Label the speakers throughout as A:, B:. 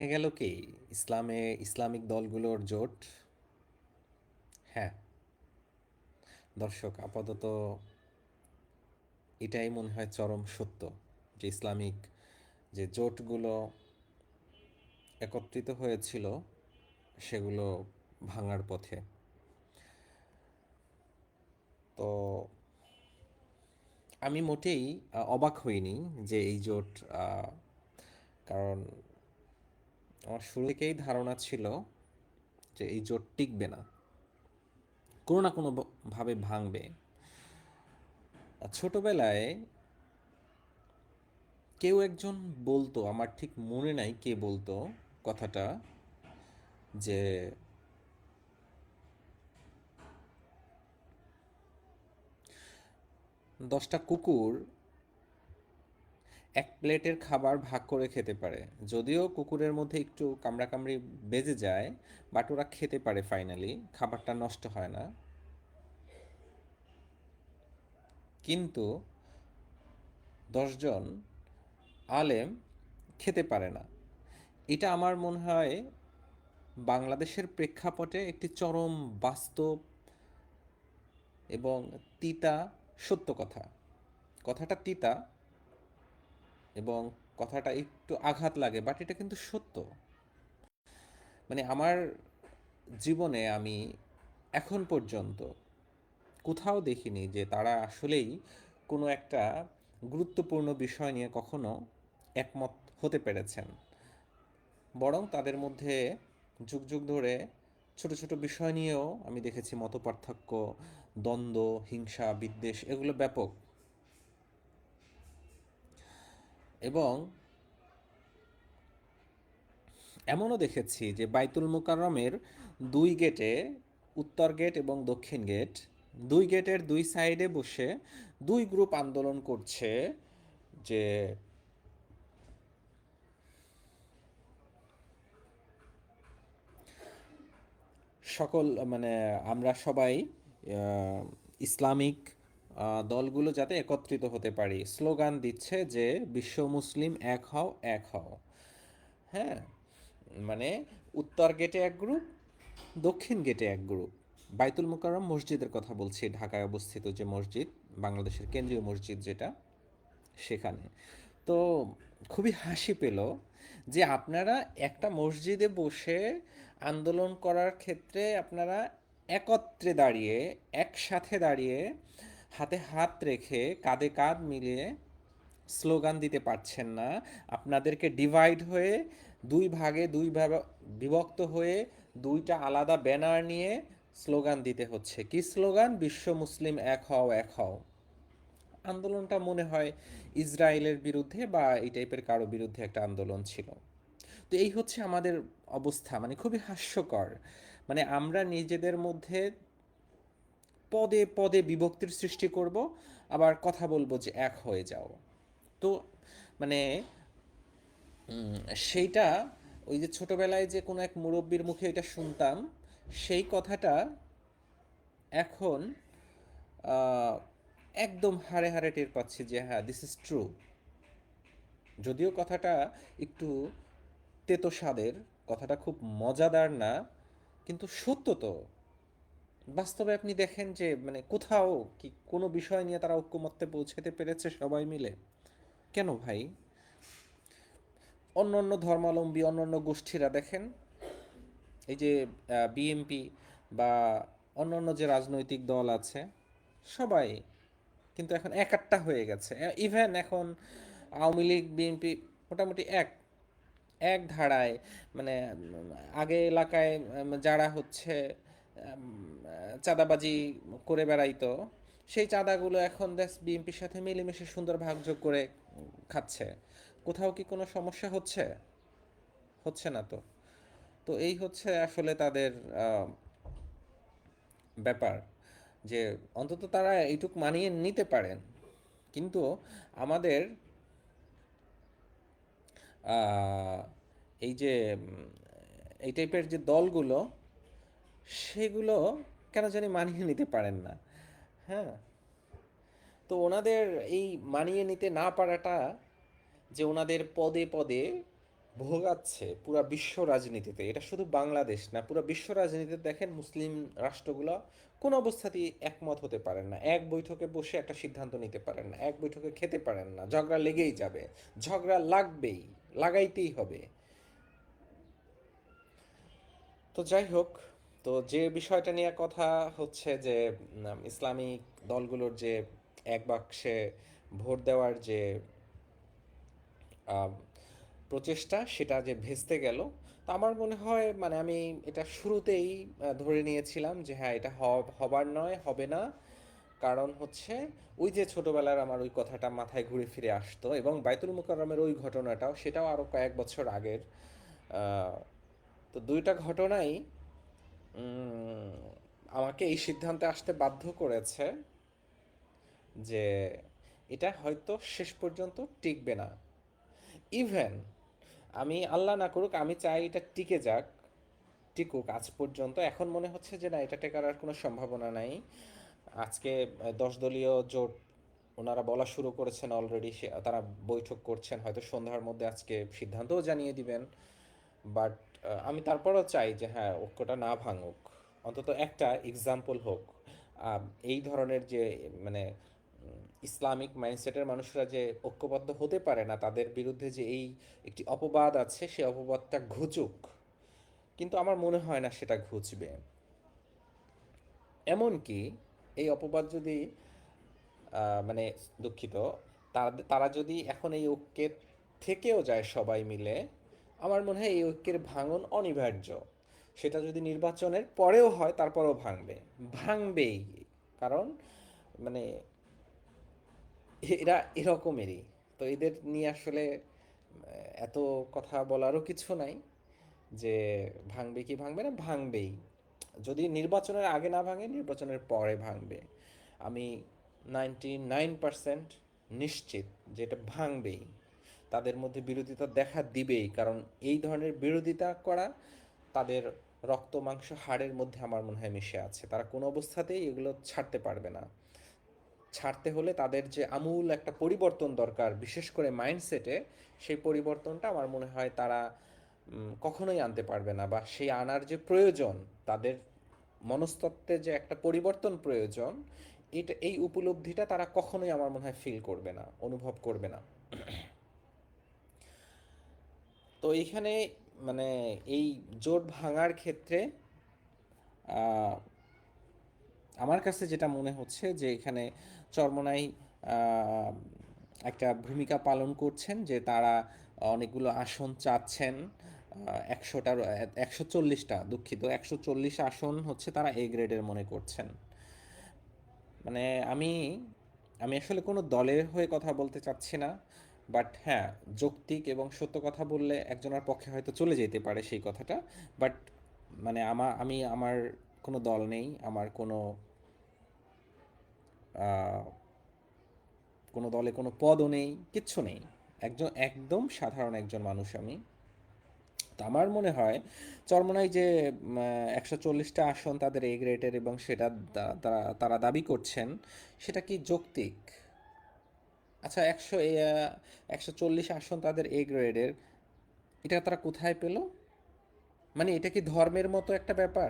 A: গেল কি ইসলামিক দলগুলোর জোট। হ্যাঁ, দর্শক আপাতত এটাই মনে হয় চরম সত্য যে ইসলামিক যে জোটগুলো একত্রিত হয়েছিল সেগুলো ভাঙার পথে। তো আমি মোটেই অবাক হইনি যে এই জোট, আহ, কারণ আমার শুরু থেকেই ধারণা ছিল যে এই জোট টিকবে না, কোনো না কোনো ভাবে ভাঙবে। ছোটবেলায় কেউ একজন বলতো, আমার ঠিক মনে নাই কে বলতো কথাটা, যে 10টা কুকুর এক প্লেটের খাবার ভাগ করে খেতে পারে। যদিও কুকুরের মধ্যে একটু কামড়াকামড়ি বেজে যায়, বাট ওরা খেতে পারে, ফাইনালি খাবারটা নষ্ট হয় না। কিন্তু 10জন আলেম খেতে পারে না। এটা আমার মনে হয় বাংলাদেশের প্রেক্ষাপটে একটি চরম বাস্তব এবং তিতা সত্য কথা। কথাটা তিতা এবং কথাটা একটু আঘাত লাগে, বাট এটা কিন্তু সত্য। মানে আমার জীবনে আমি এখন পর্যন্ত কোথাও দেখিনি যে তারা আসলেই কোনো একটা গুরুত্বপূর্ণ বিষয় নিয়ে কখনো একমত হতে পেরেছেন। বরং তাদের মধ্যে যুগ যুগ ধরে ছোট ছোট বিষয় নিয়েও আমি দেখেছি মতপার্থক্য, দ্বন্দ্ব, হিংসা, বিদ্বেষ এগুলো ব্যাপক। এবং এমনও দেখেছি যে বাইতুল মোকাররমের দুই গেটে, উত্তর গেট এবং দক্ষিণ গেট, দুই গেটের দুই সাইডে বসে দুই গ্রুপ আন্দোলন করছে যে সকল, মানে আমরা সবাই ইসলামিক দলগুলো যাতে একত্রিত হতে পারি, স্লোগান দিচ্ছে যে বিশ্ব মুসলিম এক হও, এক হও। হ্যাঁ, মানে উত্তর গেটে এক গ্রুপ, দক্ষিণ গেটে এক গ্রুপ। বাইতুল মোকাররম মসজিদের কথা বলছি, ঢাকায় অবস্থিত যে মসজিদ, বাংলাদেশের কেন্দ্রীয় মসজিদ যেটা, সেখানে। তো খুবই হাসি পেল যে আপনারা একটা মসজিদে বসে আন্দোলন করার ক্ষেত্রে আপনারা একত্রে দাঁড়িয়ে, একসাথে দাঁড়িয়ে, হাতে হাত রেখে, কাঁধে কাঁধ মিলিয়ে স্লোগান দিতে পারছেন না। আপনাদেরকে ডিভাইড হয়ে দুই ভাগে বিভক্ত হয়ে দুইটা আলাদা ব্যানার নিয়ে স্লোগান দিতে হচ্ছে। কি স্লোগান? বিশ্ব মুসলিম এক হও, এক হও। আন্দোলনটা মনে হয় ইসরায়েলের বিরুদ্ধে বা এই টাইপের কারো বিরুদ্ধে একটা আন্দোলন ছিল। তো এই হচ্ছে আমাদের অবস্থা, মানে খুবই হাস্যকর। মানে আমরা নিজেদের মধ্যে পদে পদে বিভক্তির সৃষ্টি করব, আবার কথা বলবো যে এক হয়ে যাও। তো মানে উম, সেইটা, ওই যে ছোটবেলায় যে কোনো এক মুরব্বির মুখে এটা শুনতাম, সেই কথাটা এখন আহ, একদম হাড়ে হাড়ে টের পাচ্ছি যে হ্যাঁ, দিস ইজ ট্রু। যদিও কথাটা একটু তেতো স্বাদের, কথাটা খুব মজাদার না, কিন্তু সত্য তো। বাস্তবে আপনি দেখেন যে মানে কোথাও কি কোনো বিষয় নিয়ে তারা ঐক্যমত্যে পৌঁছাতে পেরেছে সবাই মিলে? কেন ভাই? অন্য অন্য ধর্মাবলম্বী অন্য অন্য গোষ্ঠীরা দেখেন, এই যে বিএনপি বা অন্য অন্য যে রাজনৈতিক দল আছে, সবাই কিন্তু এখন এক আটটা হয়ে গেছে। ইভেন এখন আওয়ামী লীগ, বিএনপি মোটামুটি এক এক ধারায়। মানে আগে এলাকায় যারা হচ্ছে চাঁদাবাজি করে বেড়াইতো, সেই চাঁদাগুলো এখন দেশ বিএনপির সাথে মিলেমিশে সুন্দর ভাগযোগ করে খাচ্ছে। কোথাও কি কোনো সমস্যা হচ্ছে? হচ্ছে না তো। তো এই হচ্ছে আসলে তাদের আহ, ব্যাপার, যে অন্তত তারা এইটুক মানিয়ে নিতে পারেন। কিন্তু আমাদের আহ, এই যে এই টাইপের যে দলগুলো, সেগুলো কেন জানি মানিয়ে নিতে পারেন না। হ্যাঁ, তো ওনাদের এই মানিয়ে নিতে না পারাটা, যে ওনাদের পদে পদে ভোগাচ্ছে পুরা বিশ্ব রাজনীতিতে। এটা শুধু বাংলাদেশ না, পুরা বিশ্ব রাজনীতিতে দেখেন মুসলিম রাষ্ট্রগুলো কোন অবস্থাতেই একমত হতে পারেন না, এক বৈঠকে বসে একটা সিদ্ধান্ত নিতে পারেন না, এক বৈঠকে খেতে পারেন না, ঝগড়া লেগেই যাবে, ঝগড়া লাগবেই, লাগাইতেই হবে। তো যাই হোক, তো যে বিষয়টা নিয়ে কথা হচ্ছে যে ইসলামিক দলগুলোর যে এক বাক্সে ভোট দেওয়ার যে আম, প্রচেষ্টা, সেটা যে ভেস্তে গেল। তো আমার মনে হয় মানে আমি এটা শুরুতেই ধরে নিয়েছিলাম যে হ্যাঁ, এটা হবার নয়, হবে না। কারণ হচ্ছে ওই যে ছোটবেলার আমার ওই কথাটা মাথায় ঘুরে ফিরে আসতো, এবং বাইতুল মুকাররমের ওই ঘটনাটাও, সেটাও আরও কয়েক বছর আগের। আহ, তো দুইটা ঘটনাই উম, আমাকে এই সিদ্ধান্তে আসতে বাধ্য করেছে যে এটা হয়তো শেষ পর্যন্ত টিকবে না। ইভেন আমি আল্লাহ না করুক, আমি চাই এটা টিকে যাক, টিকুক আজ পর্যন্ত। এখন মনে হচ্ছে যে না, এটা টেকার আর কোনো সম্ভাবনা নাই। আজকে 10 দলীয় জোট ওনারা বলা শুরু করেছেন অলরেডি, তারা বৈঠক করছেন, হয়তো সন্ধ্যার মধ্যে আজকে সিদ্ধান্তও জানিয়ে দিবেন। বাট আমি তারপরও চাই যে হ্যাঁ, ঐক্যটা না ভাঙুক, অন্তত একটা এক্সাম্পল হোক। এই ধরনের যে মানে ইসলামিক মাইন্ডসেটের মানুষরা যে ঐক্যবদ্ধ হতে পারে না, তাদের বিরুদ্ধে যে এই একটি অপবাদ আছে, সেই অপবাদটা ঘুচুক। কিন্তু আমার মনে হয় না সেটা ঘুচবে। এমনকি এই অপবাদ যদি মানে দুঃখিত, তারা যদি এখন এই ঐক্যের থেকেও যায় সবাই মিলে, আমার মনে হয় এই ঐক্যের ভাঙন অনিবার্য। সেটা যদি নির্বাচনের পরেও হয়, তারপরেও ভাঙবেই। কারণ মানে এরা এরকমেরই। তো এদের নিয়ে আসলে এত কথা বলারও কিছু নাই যে ভাঙবে কি ভাঙবে না, ভাঙবেই। যদি নির্বাচনের আগে না ভাঙে, নির্বাচনের পরে ভাঙবে। আমি 99% নিশ্চিত যে এটা ভাঙবেই। তাদের মধ্যে বিরোধিতা দেখা দিবেই, কারণ এই ধরনের বিরোধিতা করা তাদের রক্ত মাংস হাড়ের মধ্যে আমার মনে হয় মিশে আছে। তারা কোনো অবস্থাতেই এগুলো ছাড়তে পারবে না। ছাড়তে হলে তাদের যে আমূল একটা পরিবর্তন দরকার, বিশেষ করে মাইন্ডসেটে, সেই পরিবর্তনটা আমার মনে হয় তারা কখনোই আনতে পারবে না, বা সেই আনার যে প্রয়োজন, তাদের মনস্তত্ত্বে যে একটা পরিবর্তন প্রয়োজন, এই উপলব্ধিটা তারা কখনোই আমার মনে হয় ফিল করবে না, অনুভব করবে না। তো এইখানে মানে এই জোট ভাঙার ক্ষেত্রে আহ, আমার কাছে যেটা মনে হচ্ছে যে এখানে চরমোনাই আহ, একটা ভূমিকা পালন করছেন, যে তারা অনেকগুলো আসন চাচ্ছেন। 100টার 140টা, দুঃখিত, 140 আসন হচ্ছে তারা এ গ্রেডের মনে করছেন। মানে আমি আমি আসলে কোনো দলের হয়ে কথা বলতে চাচ্ছি না, বাট হ্যাঁ, যৌক্তিক এবং সত্য কথা বললে একজনের পক্ষে হয়তো চলে যেতে পারে সেই কথাটা। বাট মানে আমার কোনো দল নেই, আমার আহ, কোনো দলে কোনো পদও নেই, কিচ্ছু নেই। একদম সাধারণ একজন মানুষ আমি। তো আমার মনে হয় চরমোনাই যে 140টা আসন তাদের এ গ্রেডের, এবং সেটা তারা তারা দাবি করছেন, সেটা কি যৌক্তিক? আচ্ছা, 140 আসন তাদের এ গ্রেডের, এটা তারা কোথায় পেল? মানে এটা কি ধর্মের মতো একটা ব্যাপার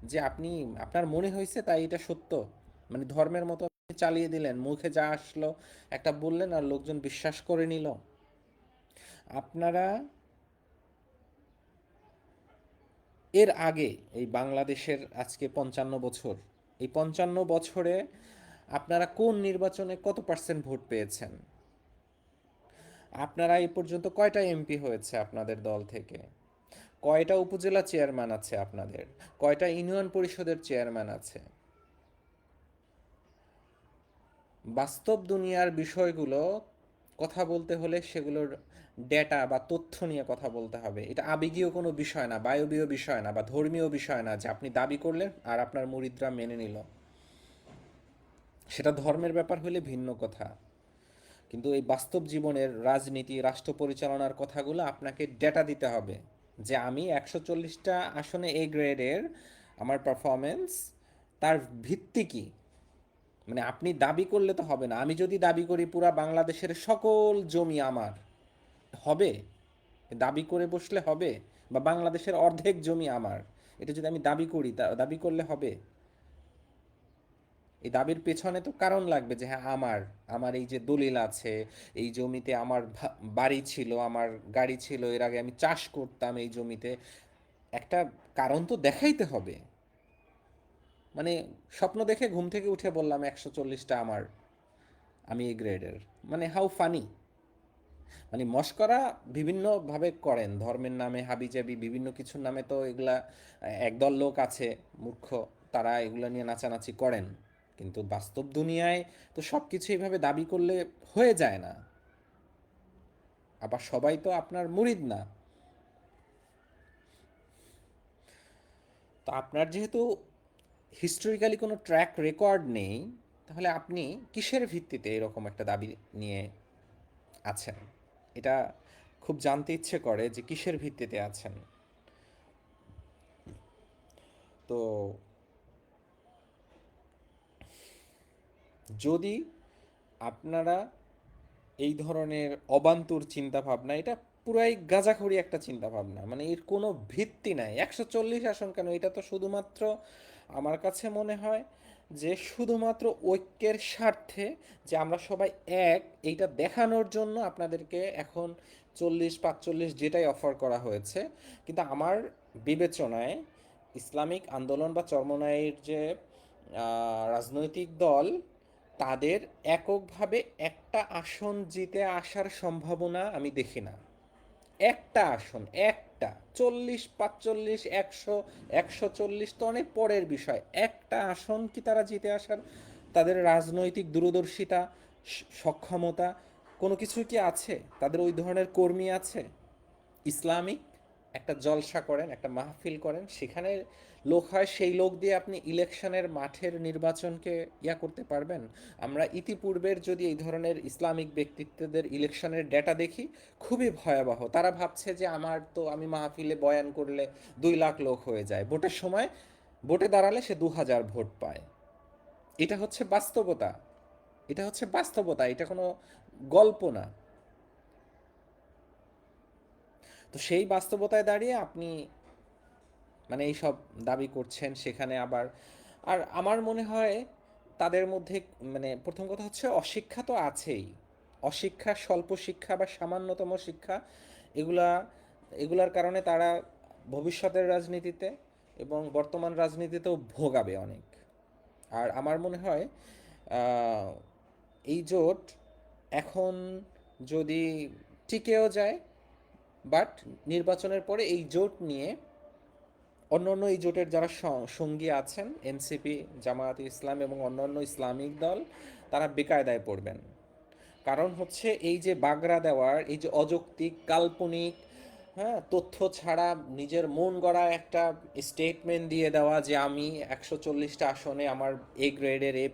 A: যে আপনার মনে হয়েছে তাই এটা সত্য? মানে ধর্মের মতো আপনি চালিয়ে দিলেন, মুখে যা আসলো একটা বললেন আর লোকজন বিশ্বাস করে নিল? আপনারা এর আগে এই বাংলাদেশের আজকে 55 বছর, এই 55 বছরে আপনারা কোন নির্বাচনে কত পার্সেন্ট ভোট পেয়েছেন? আপনারা এই পর্যন্ত কয়টা এমপি হয়েছে আপনাদের দল থেকে? কয়টা উপজেলা চেয়ারম্যান আছে আপনাদের? কয়টা ইউনিয়ন পরিষদের চেয়ারম্যান আছে? বাস্তব দুনিয়ার বিষয়গুলো কথা বলতে হলে সেগুলোর ডেটা বা তথ্য নিয়ে কথা বলতে হবে। এটা আবেগীয় কোনো বিষয় না, বায়বীয় বিষয় না, বা ধর্মীয় বিষয় না যে আপনি দাবি করলেন আর আপনার মুরিদরা মেনে নিল। সেটা ধর্মের ব্যাপার হলে ভিন্ন কথা। কিন্তু এই বাস্তব জীবনের রাজনীতি, রাষ্ট্র পরিচালনার কথাগুলো আপনাকে ডেটা দিতে হবে, যে আমি 140টা আসনে এ গ্রেডের, আমার পারফরমেন্স, তার ভিত্তি কী? মানে আপনি দাবি করলে তো হবে না। আমি যদি দাবি করি পুরা বাংলাদেশের সকল জমি আমার, হবে? দাবি করে বসলে হবে? বা বাংলাদেশের অর্ধেক জমি আমার, এটা যদি আমি দাবি করি, দাবি করলে হবে? এই দাবির পেছনে তো কারণ লাগবে যে হ্যাঁ আমার, আমার এই যে দলিল আছে, এই জমিতে আমার বাড়ি ছিল, আমার গাড়ি ছিল, এর আগে আমি চাষ করতাম এই জমিতে, একটা কারণ তো দেখাইতে হবে। মানে স্বপ্ন দেখে ঘুম থেকে উঠে বললাম 140টা আমার, আমি এই গ্রেডের, মানে হাউ ফানি। মানে মশকরা বিভিন্নভাবে করেন, ধর্মের নামে হাবিজাবি বিভিন্ন কিছুর নামে, তো এগুলা একদল লোক আছে মূর্খ, তারা এগুলো নিয়ে নাচানাচি করেন। কিন্তু বাস্তব দুনিয়ায় তো সব কিছু এইভাবে দাবি করলে হয়ে যায় না। আবার সবাই তো আপনার মুরিদ না। তো আপনার যেহেতু হিস্টোরিক্যালি কোনো ট্র্যাক রেকর্ড নেই, তাহলে আপনি কিসের ভিত্তিতে এরকম একটা দাবি নিয়ে আছেন? এটা খুব জানতে ইচ্ছে করে যে কিসের ভিত্তিতে আছেন। তো যদি আপনারা এই ধরনের অবান্তর চিন্তা ভাবনা, এটা পুরাই গাঁজাখড়ি একটা চিন্তা ভাবনা, মানে এর কোনো ভিত্তি নাই। 140 আসন কেন, এটা তো শুধুমাত্র আমার কাছে মনে হয় যে শুধুমাত্র ঐক্যের স্বার্থে, যে আমরা সবাই এক, এইটা দেখানোর জন্য আপনাদেরকে এখন 40 45 যেটাই অফার করা হয়েছে। কিন্তু আমার বিবেচনায় ইসলামিক আন্দোলন বা চরমনাইয়ের যে রাজনৈতিক দল, তাদের এককভাবে একটা আসন জিতে আসার সম্ভাবনা আমি দেখি না। একটা আসন, একটা, 40 45 100 140 তো অনেক পরের বিষয়। একটা আসন কি তারা জিতে আসার তাদের রাজনৈতিক দূরদর্শিতা, সক্ষমতা, কোনো কিছু কি আছে? তাদের ওই ধরনের কর্মী আছে? ইসলামিক একটা জলসা করেন, একটা মাহফিল করেন, সেখানে লোক হয়, সেই লোক দিয়ে আপনি ইলেকশনের মাঠের নির্বাচনকে করতে পারবেন? আমরা ইতিপূর্বের যদি এই ধরনের ইসলামিক ব্যক্তিত্বদের ইলেকশনের ডেটা দেখি, খুবই ভয়াবহ। তারা ভাবছে যে আমার তো, আমি মাহফিলে বয়ান করলে 2 লাখ লোক হয়ে যায়, ভোটের সময় ভোটে দাঁড়ালে সে 2000 ভোট পায়। এটা হচ্ছে বাস্তবতা, এটা হচ্ছে বাস্তবতা, এটা কোনো গল্প না। তো সেই বাস্তবতায় দাঁড়িয়ে আপনি মানে এইসব দাবি করছেন, সেখানে আবার, আর আমার মনে হয় তাদের মধ্যে, মানে প্রথম কথা হচ্ছে অশিক্ষা তো আছেই। অশিক্ষা, স্বল্প শিক্ষা বা সামান্যতম শিক্ষা, এগুলা এগুলার কারণে তারা ভবিষ্যতের রাজনীতিতে এবং বর্তমান রাজনীতিতেও ভোগাবে অনেক। আর আমার মনে হয় আহ, এই জোট এখন যদি টিকেও যায়, বাট নির্বাচনের পরে এই জোট নিয়ে অন্যান্য এই জোটের যারা সঙ্গী আছেন, এনসিপি, জামায়াত ইসলাম এবং অন্যান্য ইসলামিক দল, তারা বেকায়দায় পড়বেন। কারণ হচ্ছে এই যে বাগড়া দেওয়ার, এই যে অযৌক্তিক কাল্পনিক, হ্যাঁ, তথ্য ছাড়া নিজের মন গড়া একটা স্টেটমেন্ট দিয়ে দেওয়া যে আমি 140টা আসনে আমার এ গ্রেডের A+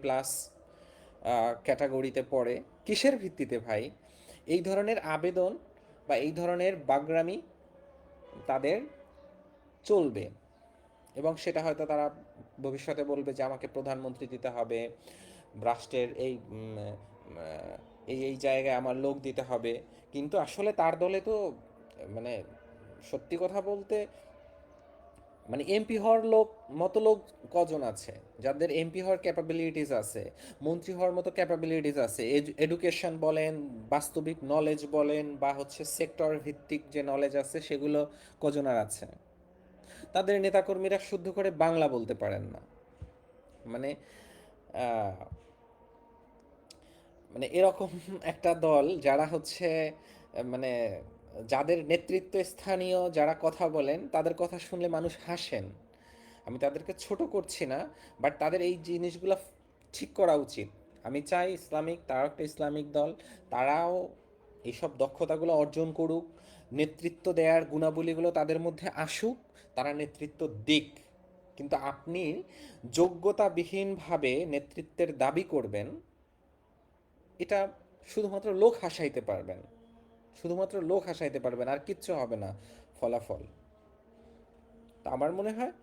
A: ক্যাটাগরিতে পড়ে, কিসের ভিত্তিতে ভাই? এই ধরনের আবেদন বা এই ধরনের বাগড়ামি তাদের চলবে, এবং সেটা হয়তো তারা ভবিষ্যতে বলবে যে আমাকে প্রধানমন্ত্রী দিতে হবে, রাষ্ট্রের এই এই এই জায়গায় আমার লোক দিতে হবে। কিন্তু আসলে তার দলে তো, মানে সত্যি কথা বলতে, মানে এমপি হওয়ার মতো লোক কজন আছে, যাদের এমপি হওয়ার ক্যাপাবিলিটিস আছে, মন্ত্রী হওয়ার মতো ক্যাপাবিলিটিস আছে? এডুকেশন বলেন, বাস্তবিক নলেজ বলেন, বা হচ্ছে সেক্টর ভিত্তিক যে নলেজ আছে, সেগুলো কজনের আছে? তাদের নেতাকর্মীরা শুদ্ধ করে বাংলা বলতে পারেন না। মানে আহ, মানে এরকম একটা দল, যারা হচ্ছে মানে যাদের নেতৃত্ব স্থানীয় যারা কথা বলেন, তাদের কথা শুনলে মানুষ হাসেন। আমি তাদেরকে ছোট করছি না, বাট তাদের এই জিনিসগুলো ঠিক করা উচিত। আমি চাই ইসলামিক, তারাও একটা ইসলামিক দল, তারাও এইসব দক্ষতাগুলো অর্জন করুক, নেতৃত্ব দেওয়ার গুণাবলীগুলো তাদের মধ্যে আসুক, তারা নেতৃত্ব দিক। কিন্তু আপনি যোগ্যতাবিহীনভাবে নেতৃত্বের দাবি করবেন, এটা শুধুমাত্র লোক হাসাইতে পারবেন, শুধুমাত্র লোক হাসাইতে পারবেন, আর কিচ্ছু হবে না ফলাফল। তা আমার মনে হয়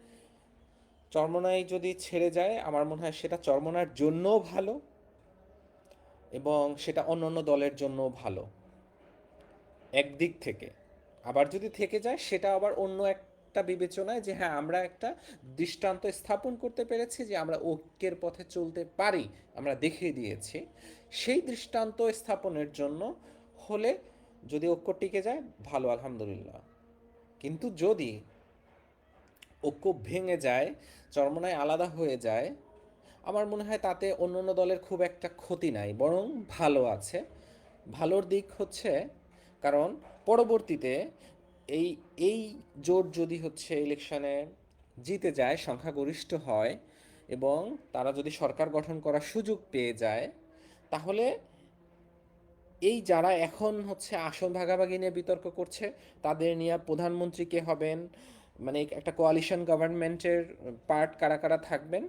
A: চরমোনাই যদি ছেড়ে যায়, আমার মনে হয় সেটা চরমোনার জন্যও ভালো, এবং সেটা অন্য অন্য দলের জন্যও ভালো, একদিক থেকে। আবার যদি থেকে যায় সেটা আবার অন্য একটা বিবেচনায় যে হ্যাঁ আমরা একটা দৃষ্টান্ত স্থাপন করতে পেরেছি যে আমরা ঐক্যের পথে চলতে পারি, আমরা দেখিয়ে দিয়েছি। সেই দৃষ্টান্ত স্থাপনের জন্য হলে যদি ঐক্য টিকে যায় ভালো, আলহামদুলিল্লাহ। কিন্তু যদি ঐক্য ভেঙে যায়, চরমোনাই আলাদা হয়ে যায়, আমার মনে হয় তাতে অন্য অন্য দলের খুব একটা ক্ষতি নাই, বরং ভালো আছে। ভালোর দিক হচ্ছে কারণ পরবর্তীতে এই এই জোট যদি হচ্ছে ইলেকশনে জিতে যায়, সংখ্যাগরিষ্ঠ হয় এবং তারা যদি সরকার গঠন করার সুযোগ পেয়ে যায়, তাহলে এই যারা এখন হচ্ছে আসন ভাগাভাগি নিয়ে বিতর্ক করছে তাদের নিয়ে প্রধানমন্ত্রী কে হবেন, মানে একটা কোয়ালিশন গভর্নমেন্টের পার্ট কারা কারা থাকবেন,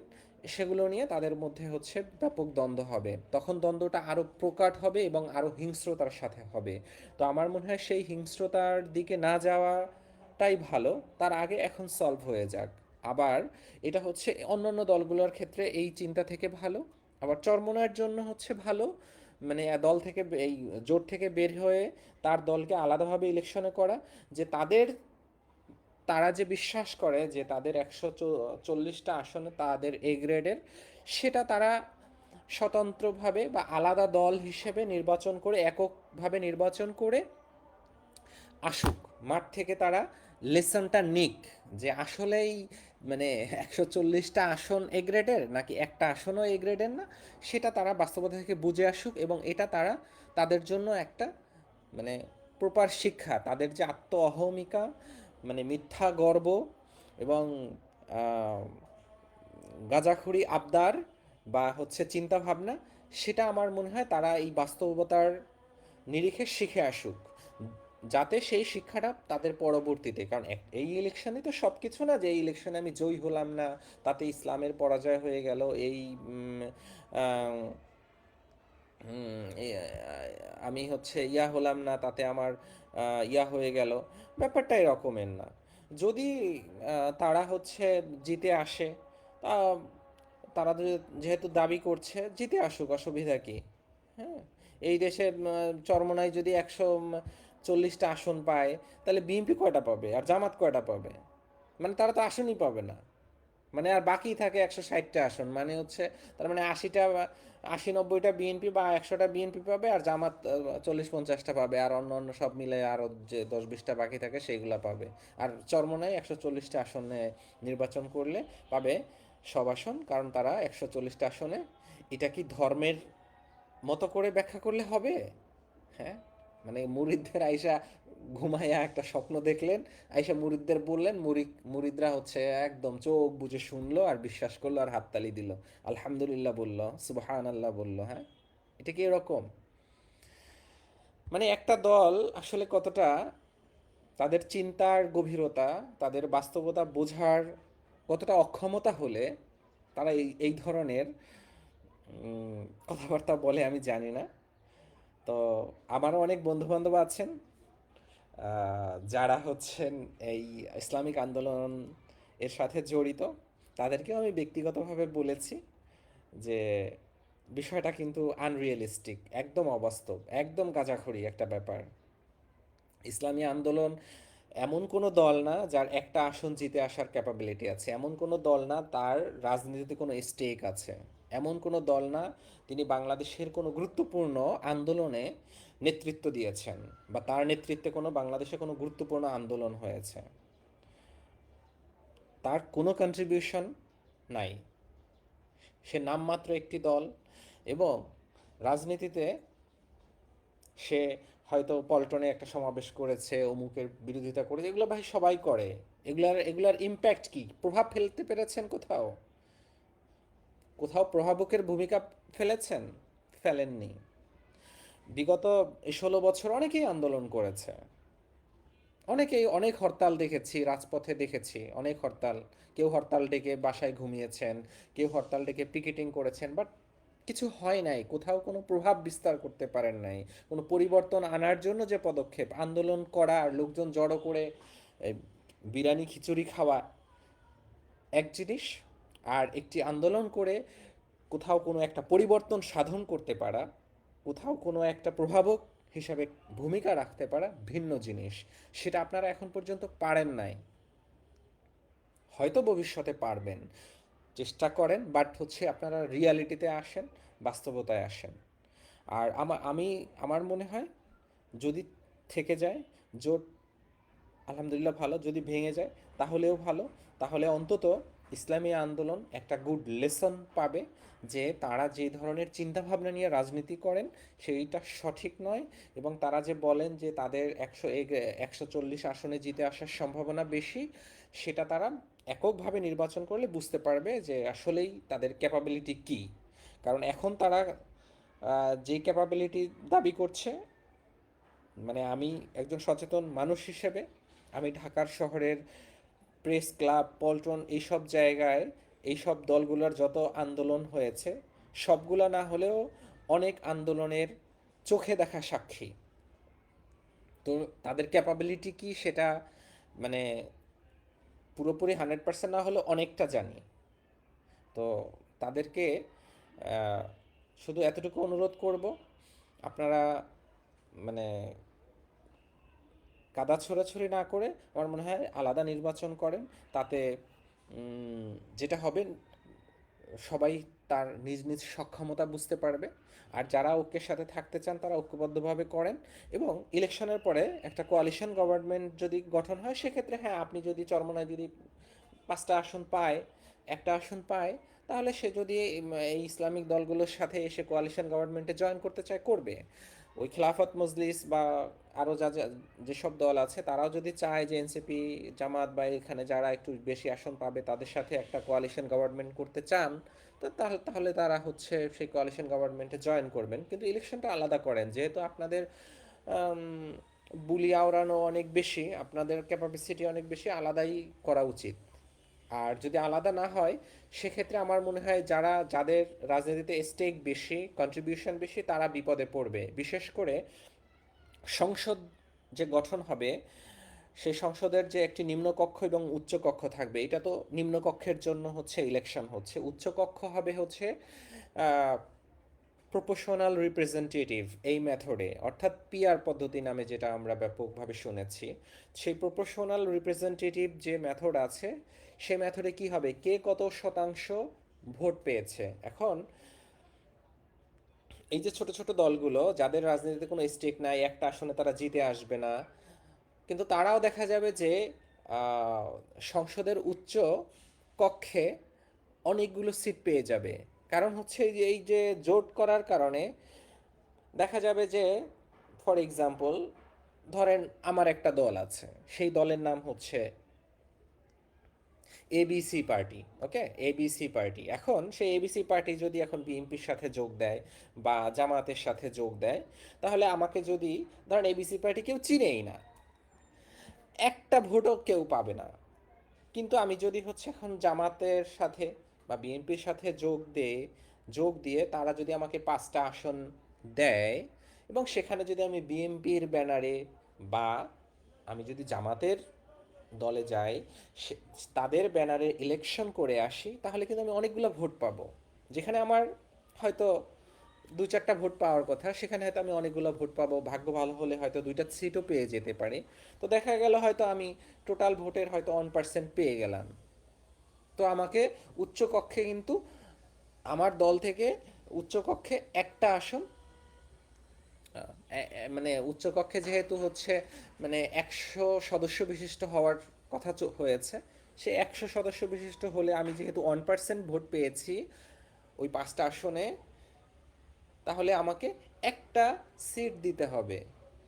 A: সেগুলো নিয়ে তাদের মধ্যে হচ্ছে ব্যাপক দ্বন্দ্ব হবে। তখন দ্বন্দ্বটা আরও প্রকট হবে এবং আরও হিংস্রতার সাথে হবে। তো আমার মনে হয় সেই হিংস্রতার দিকে না যাওয়াটাই ভালো, তার আগে এখন সলভ হয়ে যাক। আবার এটা হচ্ছে অন্যান্য দলগুলোর ক্ষেত্রে এই চিন্তা থেকে ভালো। আবার চরমোনাইয়ের জন্য হচ্ছে ভালো, মানে দল থেকে এই জোট থেকে বের হয়ে তার দলকে আলাদাভাবে ইলেকশনে করা, যে তারা যে বিশ্বাস করে যে তাদের 140টা আসনে তাদের এ গ্রেডের, সেটা তারা স্বতন্ত্রভাবে বা আলাদা দল হিসেবে নির্বাচন করে, এককভাবে নির্বাচন করে আসুক মাঠ থেকে, তারা লেসনটা নিক যে আসলেই মানে 140টা আসন এ গ্রেডের নাকি একটা আসনও এ গ্রেডের না, সেটা তারা বাস্তবতা থেকে বুঝে আসুক। এবং এটা তারা তাদের জন্য একটা মানে প্রপার শিক্ষা, তাদের যে আত্ম অহমিকা, মানে মিথ্যা গর্ব এবং আহ, গাঁজাখুরি আবদার বা হচ্ছে চিন্তা ভাবনা, সেটা আমার মনে হয় তারা এই বাস্তবতার নিরিখে শিখে আসুক, যাতে সেই শিক্ষাটা তাদের পরবর্তীতে, কারণ এই ইলেকশনে তো সব কিছু না যে এই ইলেকশনে আমি জয়ী হলাম না তাতে ইসলামের পরাজয় হয়ে গেল, এই আহ, আমি হচ্ছে ইয়া হলাম না তাতে আমার ইয়া হয়ে গেল, ব্যাপারটা এরকমের না। যদি তারা হচ্ছে জিতে আসে, তা তারা যেহেতু দাবি করছে জিতে আসুক, অসুবিধা কি? হ্যাঁ, এই দেশে চরমোনাই যদি 140টা আসন পায়, তাহলে বিএনপি কয়টা পাবে আর জামাত কয়টা পাবে? মানে তারা তো আসনই পাবে না। মানে আর বাকি থাকে 160টা আসন, মানে হচ্ছে তার মানে 80-90টা বিএনপি বা 100টা বিএনপি পাবে, আর জামাত 40-50টা পাবে, আর অন্য অন্য সব মিলে আরও যে 10-20টা বাকি থাকে সেইগুলা পাবে। আর চরমোনাই 140টা আসনে নির্বাচন করলে পাবে সব আসন, কারণ তারা 140টা আসনে। এটা কি ধর্মের মতো করে ব্যাখ্যা করলে হবে? হ্যাঁ, মানে মুরিদদের আইসা ঘুমাইয়া একটা স্বপ্ন দেখলেন, আইসা মুরিদদের বললেন, মুরিদরা হচ্ছে একদম চোখ বুজে শুনলো আর বিশ্বাস করলো আর হাততালি দিল, আলহামদুলিল্লাহ বলল, সুবহান আল্লাহ বলল। হ্যাঁ, এটা কি এরকম? মানে একটা দল আসলে কতটা তাদের চিন্তার গভীরতা, তাদের বাস্তবতা বোঝার কতটা অক্ষমতা হলে তারা এই এই ধরনের কথাবার্তা বলে আমি জানি না। তো আমারও অনেক বন্ধু বান্ধব আছেন যারা হচ্ছেন এই ইসলামিক আন্দোলন এর সাথে জড়িত, তাদেরকেও আমি ব্যক্তিগতভাবে বলেছি যে বিষয়টা কিন্তু আনরিয়েলিস্টিক, একদম অবাস্তব, একদম গাঁজাখড়ি একটা ব্যাপার। ইসলামী আন্দোলন এমন কোনো দল না যার একটা আসন জিতে আসার ক্যাপাবিলিটি আছে, এমন কোনো দল না তার রাজনীতিতে কোনো স্টেক আছে, এমন কোনো দল না তিনি বাংলাদেশের কোনো গুরুত্বপূর্ণ আন্দোলনে নেতৃত্ব দিয়েছেন বা তার নেতৃত্বে কোনো বাংলাদেশে কোনো গুরুত্বপূর্ণ আন্দোলন হয়েছে। তার কোনো কন্ট্রিবিউশন নাই, সে নামমাত্র একটি দল। এবং রাজনীতিতে সে হয়তো পল্টনে একটা সমাবেশ করেছে, অমুকের বিরোধিতা করেছে, এগুলো ভাই সবাই করে। এগুলার ইম্প্যাক্ট কি? প্রভাব ফেলতে পেরেছেন কোথাও? কোথাও প্রভাবকের ভূমিকা ফেলেছেন? ফেলেননি। বিগত 16 বছর অনেকেই আন্দোলন করেছে, অনেকেই অনেক হরতাল দেখেছি, রাজপথে দেখেছি অনেক হরতাল। কেউ হরতাল ডেকে বাসায় ঘুমিয়েছেন, কেউ হরতাল ডেকে পিকেটিং করেছেন, বাট কিছু হয় নাই, কোথাও কোনো প্রভাব বিস্তার করতে পারেন নাই। কোনো পরিবর্তন আনার জন্য যে পদক্ষেপ, আন্দোলন করা আর লোকজন জড়ো করে এই বিরিয়ানি খিচুড়ি খাওয়া এক জিনিস, আর একটি আন্দোলন করে কোথাও কোনো একটা পরিবর্তন সাধন করতে পারা, কোথাও কোনো একটা প্রভাবক হিসাবে ভূমিকা রাখতে পারা ভিন্ন জিনিস। সেটা আপনারা এখন পর্যন্ত পারেন নাই, হয়তো ভবিষ্যতে পারবেন। চেষ্টা করেন, বাট হচ্ছে আপনারা রিয়ালিটিতে আসেন, বাস্তবতায় আসেন। আর আমার মনে হয় যদি থেকে যায় জোট, আলহামদুলিল্লাহ ভালো, যদি ভেঙে যায় তাহলেও ভালো। তাহলে অন্তত ইসলামী আন্দোলন একটা গুড লেসন পাবে যে তারা যে ধরনের চিন্তাভাবনা নিয়ে রাজনীতি করেন সেইটা সঠিক নয়। এবং তারা যে বলেন যে তাদের 140 আসনে জিতে আসার সম্ভাবনা বেশি, সেটা তারা এককভাবে নির্বাচন করলে বুঝতে পারবে যে আসলেই তাদের ক্যাপাবিলিটি কী। কারণ এখন তারা যে ক্যাপাবিলিটি দাবি করছে, মানে আমি একজন সচেতন মানুষ হিসেবে আমি ঢাকার শহরের প্রেস ক্লাব, পল্টন, এইসব জায়গায় এইসব দলগুলোর যত আন্দোলন হয়েছে সবগুলা না হলেও অনেক আন্দোলনের চোখে দেখা সাক্ষী। তো তাদের ক্যাপাবিলিটি কি সেটা মানে পুরোপুরি 100% না হলেও অনেকটা জানি। তো তাদেরকে আহ, শুধু এতটুকু অনুরোধ করব, আপনারা মানে কাদা ছোড়াছুড়ি না করে আমার মনে হয় আলাদা নির্বাচন করেন। তাতে যেটা হবে সবাই তার নিজ নিজ সক্ষমতা বুঝতে পারবে। আর যারা ঐক্যের সাথে থাকতে চান তারা ঐক্যবদ্ধভাবে করেন। এবং ইলেকশনের পরে একটা কোয়ালিশন গভর্নমেন্ট যদি গঠন হয় সেক্ষেত্রে হ্যাঁ, আপনি যদি চরমোনাই যদি 5টা আসন পায়, একটা আসন পায়, তাহলে সে যদি এই ইসলামিক দলগুলোর সাথে এসে কোয়ালিশন গভর্নমেন্টে জয়েন করতে চায় করবে। ওই খিলাফত মজলিস বা আরও যেসব দল আছে তারাও যদি চায় যে এনসিপি, জামাত বা এখানে যারা একটু বেশি আসন পাবে তাদের সাথে একটা কোয়ালিশন গভর্নমেন্ট করতে চান, তো তাহলে তারা হচ্ছে সেই কোয়ালিশন গভর্নমেন্টে জয়েন করবেন। কিন্তু ইলেকশনটা আলাদা করেন, যেহেতু আপনাদের আম, বুলি আওড়ানো অনেক বেশি, আপনাদের ক্যাপাসিটি অনেক বেশি, আলাদাই করা উচিত। আর যদি আলাদা না হয় সেক্ষেত্রে আমার মনে হয় যাদের রাজনীতিতে স্টেক বেশি, কন্ট্রিবিউশন বেশি, তারা বিপদে পড়বে। বিশেষ করে সংসদ যে গঠন হবে, সেই সংসদের যে একটি নিম্নকক্ষ এবং উচ্চকক্ষ থাকবে, এটা তো নিম্নকক্ষের জন্য হচ্ছে ইলেকশন হচ্ছে, উচ্চকক্ষ হবে হচ্ছে প্রপোর্শনাল রিপ্রেজেন্টেটিভ এই মেথডে, অর্থাৎ পিআর পদ্ধতি নামে যেটা আমরা ব্যাপকভাবে শুনেছি। সেই প্রপোর্শনাল রিপ্রেজেন্টেটিভ যে মেথড আছে, সেই মেথডে কি হবে, কে কত শতাংশ ভোট পেয়েছে। এখন এই যে ছোট ছোট দলগুলো যাদের রাজনীতিতে কোনো স্টেক নাই, একটা আসনে তারা জিতে আসবে না, কিন্তু তারাও দেখা যাবে যে সংসদের উচ্চ কক্ষে অনেকগুলো সিট পেয়ে যাবে। কারণ হচ্ছে এই যে জোট করার কারণে দেখা যাবে যে ফর এক্সাম্পল ধরেন আমার একটা দল আছে, সেই দলের নাম হচ্ছে এবিসি পার্টি। ওকে, এবিসি পার্টি, এখন সেই এবিসি পার্টি যদি এখন বিএনপির সাথে যোগ দেয় বা জামাতের সাথে যোগ দেয়, তাহলে আমাকে যদি ধরেন এবিসি পার্টি কেউ চিনেই না, একটা ভোটও কেউ পাবে না। কিন্তু আমি যদি হচ্ছে এখন জামাতের সাথে বা বিএনপির সাথে যোগ দিয়ে তারা যদি আমাকে 5টা আসন দেয়, এবং সেখানে যদি আমি বিএনপির ব্যানারে বা আমি যদি জামাতের দলে যাই, তাদের ব্যানারে ইলেকশন করে আসি, তাহলে কিন্তু আমি অনেকগুলো ভোট পাবো। যেখানে আমার হয়তো 2-4টা ভোট পাওয়ার কথা, সেখানে হয়তো আমি অনেকগুলো ভোট পাবো, ভাগ্য ভালো হলে হয়তো 2টা সিটও পেয়ে যেতে পারে। তো দেখা গেল হয়তো আমি টোটাল ভোটের হয়তো 1% পেয়ে গেলাম। তো আমাকে উচ্চকক্ষে কিন্তু আমার দল থেকে উচ্চকক্ষে একটা আসন, মানে উচ্চকক্ষে যেহেতু হচ্ছে মানে 100 সদস্য বিশিষ্ট হওয়ার কথা হয়েছে, সে 100 সদস্য বিশিষ্ট হলে আমি যেহেতু 1% ভোট পেয়েছি ওই 5টা আসনে, তাহলে আমাকে একটা সিট দিতে হবে।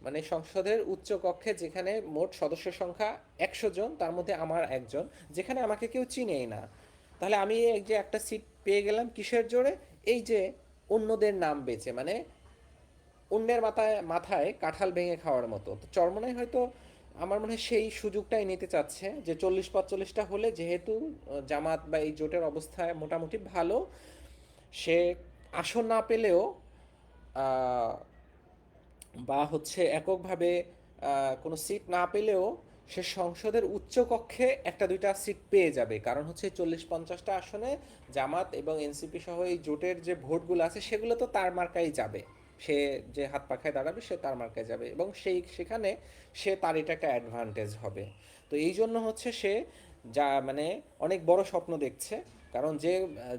A: মানে সংসদের উচ্চ কক্ষে যেখানে মোট সদস্য সংখ্যা 100 জন, তার মধ্যে আমার একজন, যেখানে আমাকে কেউ চিনেই না, তাহলে আমি এই যে একটা সিট পেয়ে গেলাম কিসের জোরে, এই যে অন্যদের নাম বেচে, মানে অন্যের মাথায় মাথায় কাঁঠাল ভেঙে খাওয়ার মতো। তো চরমোনাই হয়তো আমার মনে হয় সেই সুযোগটাই নিতে চাচ্ছে যে 40-45টা হলে যেহেতু জামাত বা এই জোটের অবস্থায় মোটামুটি ভালো, সে আসন না পেলেও আহ, বা হচ্ছে এককভাবে কোনো সিট না পেলেও সে সংসদের উচ্চকক্ষে 1-2টা সিট পেয়ে যাবে। কারণ হচ্ছে 40-50টা আসনে জামাত এবং এনসিপি সহ এই জোটের যে ভোটগুলো আছে সেগুলো তো তার মার্কাই যাবে। সে যে হাত পাখায় দাঁড়াবে সে তার মার্কায় যাবে, এবং সেখানে তার এটা একটা অ্যাডভান্টেজ হবে। তো এই জন্য হচ্ছে সে যা মানে অনেক বড় স্বপ্ন দেখছে। কারণ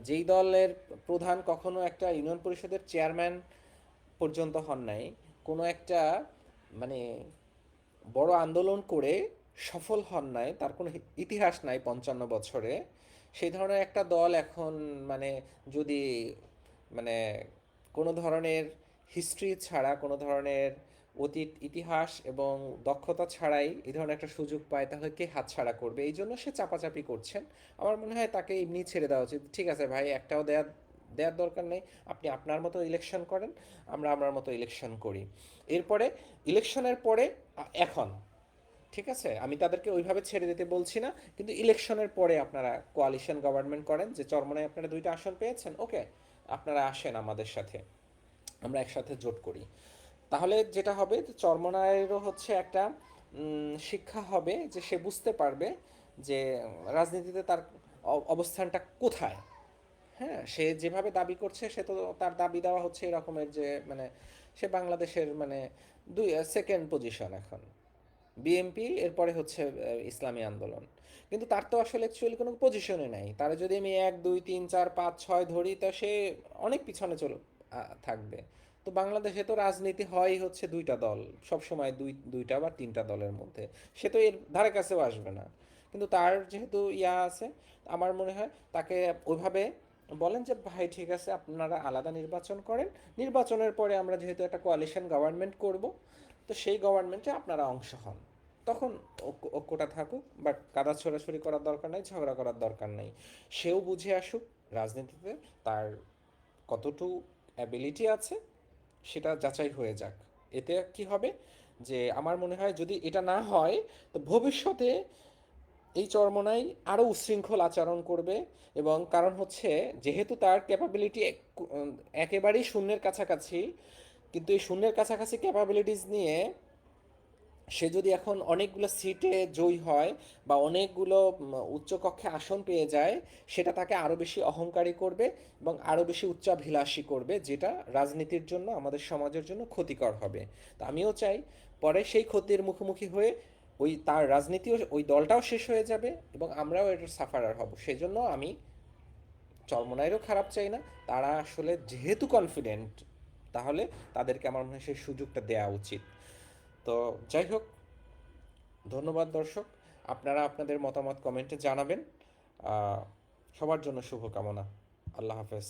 A: যেই দলের প্রধান কখনো একটা ইউনিয়ন পরিষদের চেয়ারম্যান পর্যন্ত হন নাই, কোনো একটা মানে বড় আন্দোলন করে সফল হন নাই, তার কোনো ইতিহাস নাই 55 বছরে, সেই ধরনের একটা দল এখন মানে যদি মানে কোনো ধরনের হিস্ট্রি ছাড়া, কোনো ধরনের অতীত ইতিহাস এবং দক্ষতা ছাড়াই এই ধরনের একটা সুযোগ পায়, তাহলে কে হাতছাড়া করবে? এই জন্য সে চাপাচাপি করছেন। আমার মনে হয় তাকে এমনি ছেড়ে দেওয়া উচিত। ঠিক আছে ভাই, একটাও দেওয়ার দরকার নেই, আপনি আপনার মতো ইলেকশন করেন, আমরা আমার মতো ইলেকশন করি। এরপরে ইলেকশনের পরে এখন ঠিক আছে, আমি তাদেরকে ওইভাবে ছেড়ে দিতে বলছি না, কিন্তু ইলেকশনের পরে আপনারা কোয়ালিশন গভর্নমেন্ট করেন, যে চরমনায় আপনারা 2টা আসন পেয়েছেন, ওকে, আপনারা আসেন আমাদের সাথে, আমরা একসাথে জোট করি। তাহলে যেটা হবে যে চরমনায়েরও হচ্ছে একটা শিক্ষা হবে, যে সে বুঝতে পারবে যে রাজনীতিতে তার অবস্থানটা কোথায়। হ্যাঁ, সে যেভাবে দাবি করছে, সে তো তার দাবি দেওয়া হচ্ছে এরকমের যে মানে সে বাংলাদেশের মানে সেকেন্ড পজিশন এখন, বিএমপি এরপরে হচ্ছে ইসলামী আন্দোলন। কিন্তু তার তো আসলে অ্যাকচুয়ালি কোনো পজিশনে নাই, তারা যদি আমি 1 2 3 4 5 6 ধরি, তো সে অনেক পিছনে থাকবে। তো বাংলাদেশে তো রাজনীতি হয় হচ্ছে 2টা দল, সব সময় দুইটা বা 3টা দলের মধ্যে, সে তো এর ধারে কাছেও আসবে না। কিন্তু তার যেহেতু আছে, আমার মনে হয় তাকে ওইভাবে বলেন যে ভাই ঠিক আছে, আপনারা আলাদা নির্বাচন করেন, নির্বাচনের পরে আমরা যেহেতু একটা কোয়ালিশন গভর্নমেন্ট করব, তো সেই গভর্নমেন্টে আপনারা অংশ হন। তখন ঐক্যটা থাকুক, বাট কাদা ছোড়াছুড়ি করার দরকার নাই, ঝগড়া করার দরকার নাই। সেও বুঝে আসুক রাজনীতিতে তার কতটুকু অ্যাবিলিটি আছে, সেটা যাচাই হয়ে যাক। এতে কি হবে, যে আমার মনে হয় যদি এটা না হয়, তো ভবিষ্যতে এই চরমোনাই আরও উচ্ছৃঙ্খল আচরণ করবে। এবং কারণ হচ্ছে যেহেতু তার ক্যাপাবিলিটি একেবারেই শূন্যের কাছাকাছি, কিন্তু এই শূন্যের কাছাকাছি ক্যাপাবিলিটিস নিয়ে সে যদি এখন অনেকগুলো সিটে জয়ী হয় বা অনেকগুলো উচ্চকক্ষে আসন পেয়ে যায়, সেটা তাকে আরও বেশি অহংকারী করবে এবং আরও বেশি উচ্চাভিলাষী করবে, যেটা রাজনীতির জন্য, আমাদের সমাজের জন্য ক্ষতিকর হবে। তা আমিও চাই পরে সেই ক্ষতির মুখোমুখি হয়ে ওই তার রাজনীতিও, ওই দলটাও শেষ হয়ে যাবে এবং আমরাও এটার সাফারার হব। সেই জন্য আমি চরমোনাইরও খারাপ চাই না। তারা আসলে যেহেতু কনফিডেন্ট, তাহলে তাদেরকে আমার মনে হয় সেই সুযোগটা দেওয়া উচিত। তো যাই হোক, ধন্যবাদ দর্শক, আপনারা আপনাদের মতামত কমেন্টে জানাবেন। সবার জন্য শুভকামনা। আল্লাহ হাফেজ।